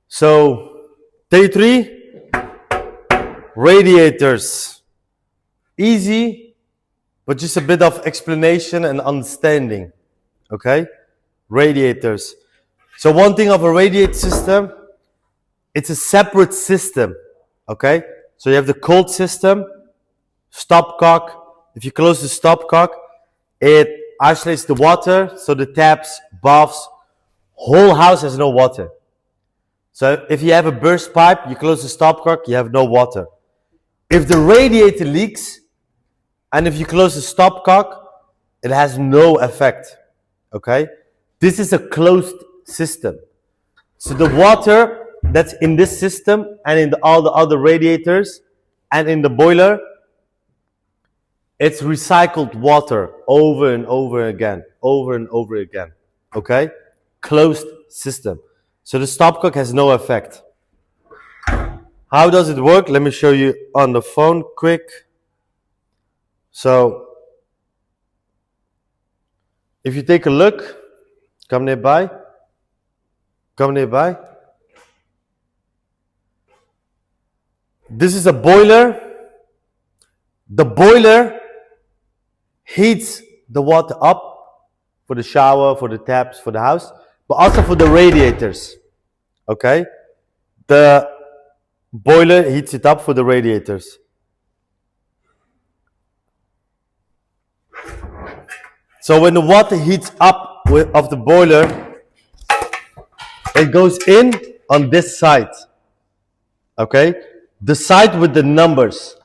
So, day 3, radiators. Easy, but just a bit of explanation and understanding. Okay? Radiators. So one thing of a radiator system, it's a separate system. Okay? So you have the cold system, stopcock. If you close the stopcock, it isolates the water, so the taps, baths, whole house has no water. So if you have a burst pipe, you close the stopcock, you have no water. If the radiator leaks, and if you close the stopcock, it has no effect. Okay? This is a closed system. So the water that's in this system and in all the other radiators and in the boiler, it's recycled water over and over again, over and over again. Okay? Closed system. So the stopcock has no effect. How does it work? Let me show you on the phone quick. So, if you take a look, come nearby. This is a boiler. The boiler heats the water up for the shower, for the taps, for the house, but also for the radiators. Okay? The boiler heats it up for the radiators. So when the water heats up of the boiler, it goes in on this side. Okay? The side with the numbers.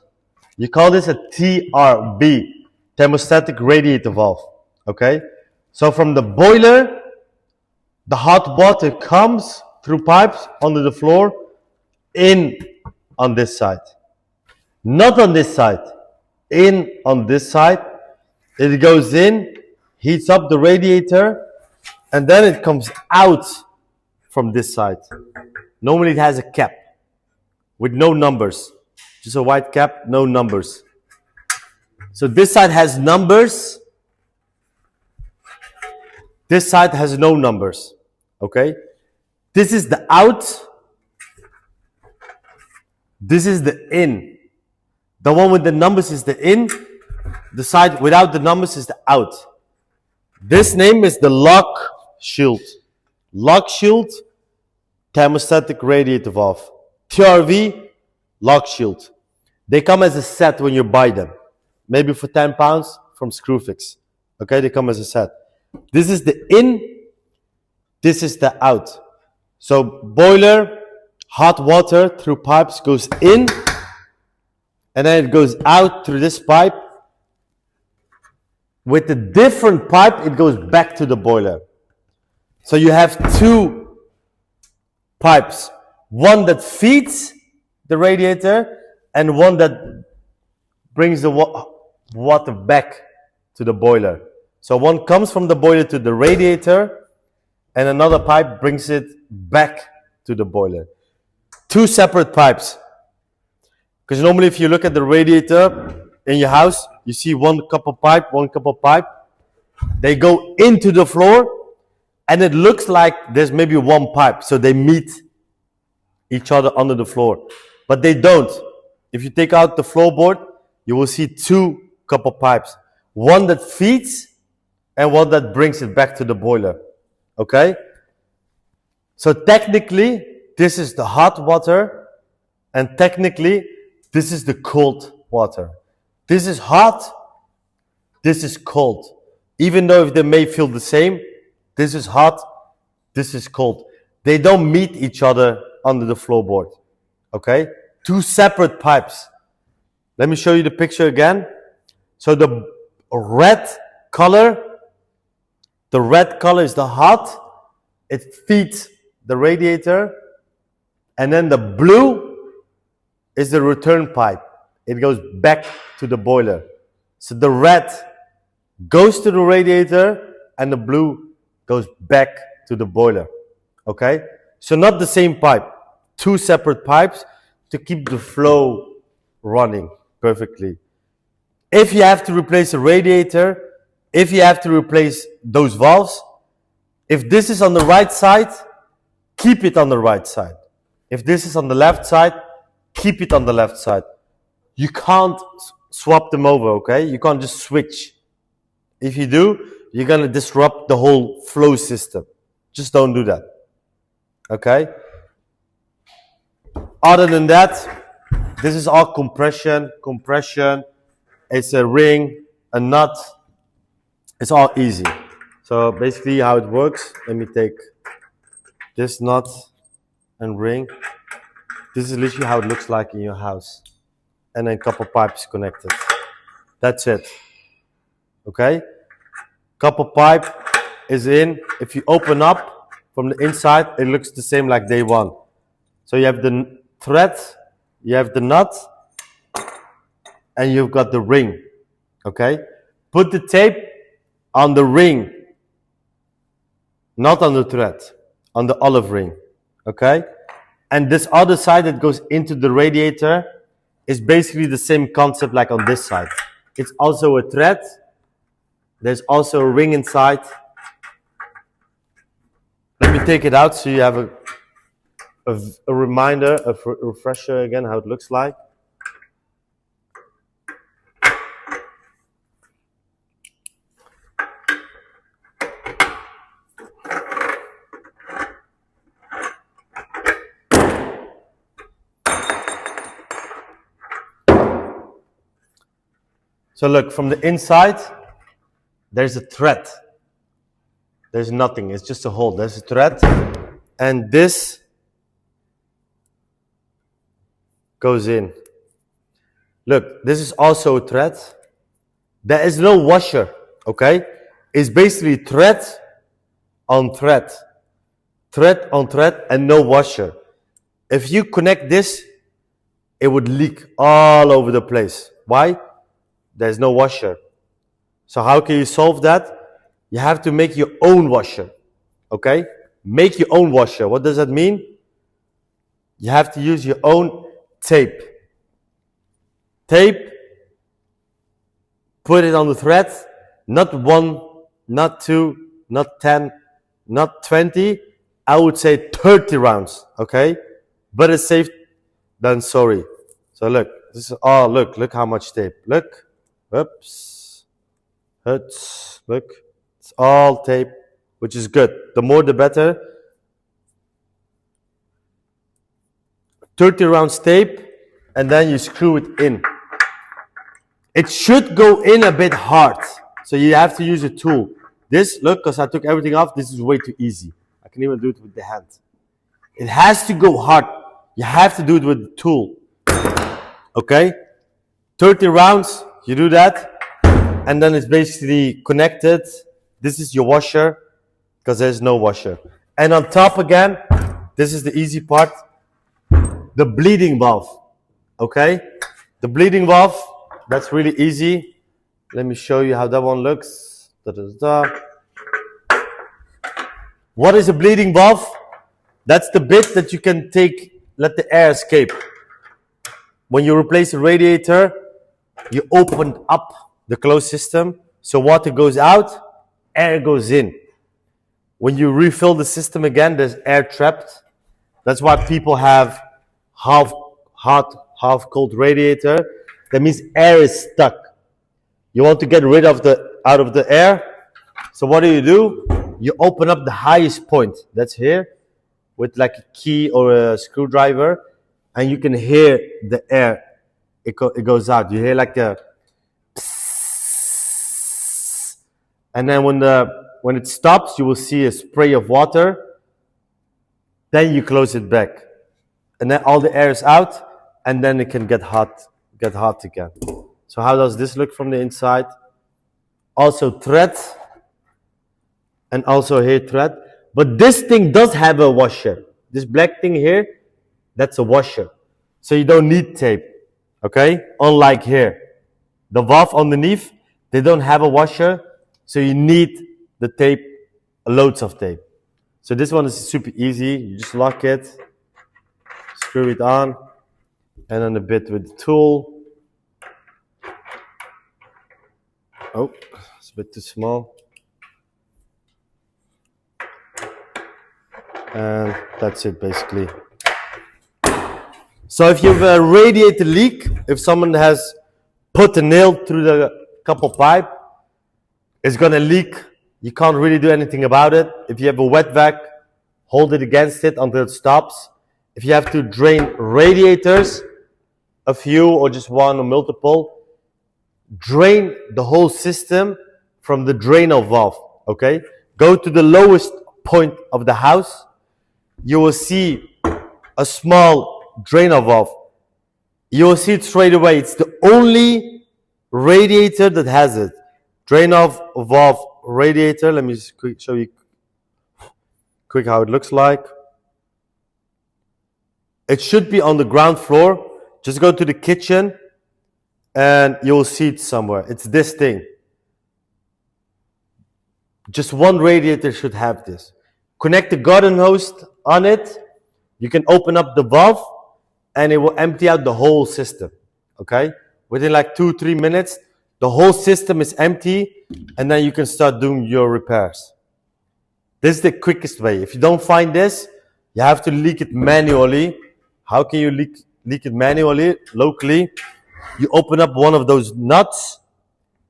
You call this a TRV, thermostatic radiator valve. Okay? So from the boiler, the hot water comes through pipes under the floor in on this side. Not on this side. In on this side. It goes in, heats up the radiator, and then it comes out from this side. Normally it has a cap with no numbers. Just a white cap, no numbers. So this side has numbers. This side has no numbers. Okay? This is the out. This is the in. The one with the numbers is the in. The side without the numbers is the out. This name is the lock shield. Lock shield, thermostatic radiator valve. TRV, lock shield. They come as a set when you buy them. Maybe for £10 from Screwfix. Okay, they come as a set. This is the in, this is the out. So boiler, hot water through pipes goes in, and then it goes out through this pipe. With a different pipe, it goes back to the boiler. So you have two pipes. One that feeds the radiator and one that brings the water back to the boiler. So one comes from the boiler to the radiator and another pipe brings it back to the boiler. Two separate pipes. Because normally if you look at the radiator in your house, you see one couple pipe. They go into the floor and it looks like there's maybe one pipe. So they meet each other under the floor. But they don't. If you take out the floorboard, you will see two couple pipes. One that feeds and one that brings it back to the boiler. Okay? So technically, this is the hot water and technically, this is the cold water. This is hot, this is cold. Even though if they may feel the same, this is hot, this is cold. They don't meet each other under the floorboard. Okay? Two separate pipes. Let me show you the picture again. So the red color is the hot. It feeds the radiator. And then the blue is the return pipe. It goes back to the boiler. So the red goes to the radiator and the blue goes back to the boiler. Okay? So not the same pipe. Two separate pipes to keep the flow running perfectly. If you have to replace a radiator, if you have to replace those valves, if this is on the right side, keep it on the right side. If this is on the left side, keep it on the left side. You can't swap them over, okay? You can't just switch. If you do, you're gonna disrupt the whole flow system. Just don't do that, okay? Other than that, this is all compression. It's a ring, a nut. It's all easy. So basically how it works, let me take this nut and ring. This is literally how it looks like in your house. And then copper pipes connected. That's it. Okay? Copper pipe is in. If you open up from the inside, it looks the same like day one. So you have the thread, you have the nut, and you've got the ring. Okay? Put the tape on the ring, not on the thread, on the olive ring. Okay? And this other side that goes into the radiator is basically the same concept like on this side. It's also a thread. There's also a ring inside. Let me take it out so you have a reminder, a refresher again, how it looks like. So look, from the inside, there's a thread. There's nothing, it's just a hole. There's a thread. And this goes in. Look, this is also a thread. There is no washer, okay? It's basically thread on thread. Thread on thread and no washer. If you connect this, it would leak all over the place. Why? There's no washer. So how can you solve that? You have to make your own washer, okay? Make your own washer. What does that mean? You have to use your own tape. Tape, put it on the thread, not 1, not 2, not 10, not 20, I would say 30 rounds, okay? Better safe than sorry. So look, this is, oh look how much tape. Look, oops, look, it's all tape, which is good. The more the better. 30 rounds tape, and then you screw it in. It should go in a bit hard, so you have to use a tool. This, look, because I took everything off, this is way too easy. I can even do it with the hand. It has to go hard. You have to do it with the tool. Okay? 30 rounds, you do that, and then it's basically connected. This is your washer, because there's no washer. And on top again, this is the easy part, the bleeding valve. Okay? The bleeding valve, that's really easy. Let me show you how that one looks. What is a bleeding valve? That's the bit that you can let the air escape. When you replace the radiator, you open up the closed system, so water goes out, air goes in. When you refill the system again, there's air trapped. That's why people have half hot, half cold radiator. That means air is stuck. You want to get rid of out of the air. So what do? You open up the highest point. That's here, with like a key or a screwdriver, and you can hear the air. It goes out. You hear like a psss. And then when it stops, you will see a spray of water. Then you close it back, and then all the air is out, and then it can get hot again. So how does this look from the inside? Also thread, and also here thread. But this thing does have a washer. This black thing here, that's a washer. So you don't need tape, okay? Unlike here. The valve underneath, they don't have a washer, so you need the tape, loads of tape. So this one is super easy. You just lock it, screw it on, and then a bit with the tool. Oh, it's a bit too small. And that's it basically. So if you have a radiator leak, if someone has put a nail through the copper pipe, it's gonna leak. You can't really do anything about it. If you have a wet vac, hold it against it until it stops. If you have to drain radiators, a few or just one or multiple, drain the whole system from the drainer valve, okay? Go to the lowest point of the house. You will see a small drainer valve. You will see it straight away. It's the only radiator that has it. Drainer valve radiator. Let me just show you quick how it looks like. It should be on the ground floor. Just go to the kitchen and you'll see it somewhere. It's this thing. Just one radiator should have this. Connect the garden hose on it. You can open up the valve and it will empty out the whole system. Okay? Within like 2-3 minutes, the whole system is empty and then you can start doing your repairs. This is the quickest way. If you don't find this, you have to leak it manually. How can you leak it manually, locally? You open up one of those nuts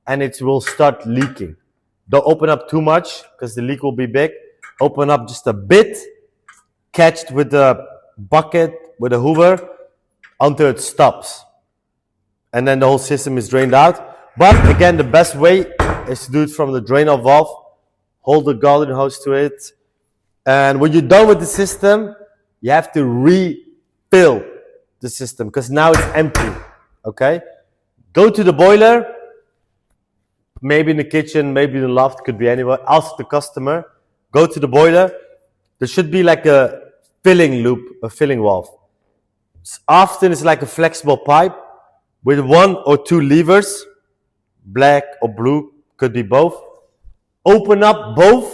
and it will start leaking. Don't open up too much because the leak will be big. Open up just a bit, catch it with a bucket, with a hoover, until it stops. And then the whole system is drained out. But again, the best way is to do it from the drainer valve. Hold the garden hose to it. And when you're done with the system, you have to refill the system because now it's empty. Okay? Go to the boiler. Maybe in the kitchen, maybe in the loft, could be anywhere. Ask the customer. Go to the boiler. There should be like a filling loop, a filling valve. Often it's like a flexible pipe with 1 or 2 levers, black or blue, could be both. Open up both.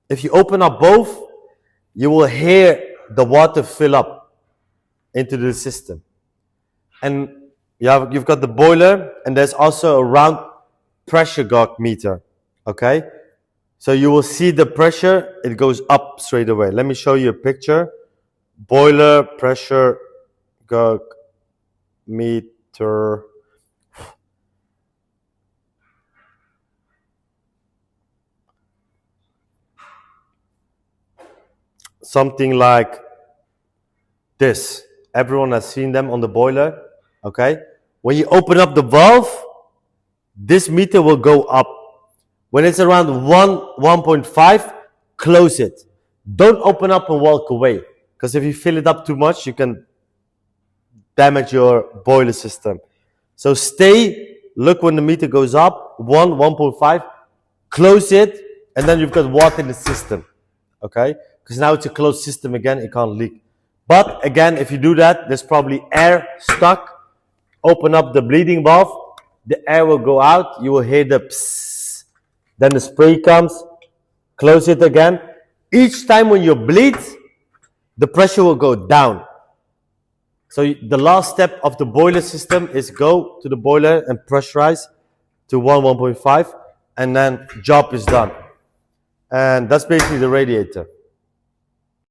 If you open up both, you will hear the water fill up into the system. And you've got the boiler, and there's also a round pressure gauge meter. Okay? So you will see the pressure, it goes up straight away. Let me show you a picture. Boiler pressure gauge meter. Something like this. Everyone has seen them on the boiler. Okay? When you open up the valve, this meter will go up. When it's around 1.5, close it. Don't open up and walk away. Because if you fill it up too much, you can damage your boiler system. So stay, look when the meter goes up, 1.5, close it, and then you've got water in the system. Okay? Because now it's a closed system again, it can't leak. But again, if you do that, there's probably air stuck. Open up the bleeding valve, the air will go out, you will hear the psss. Then the spray comes, close it again. Each time when you bleed, the pressure will go down. So the last step of the boiler system is go to the boiler and pressurize to 1.5, and then job is done. And that's basically the radiator.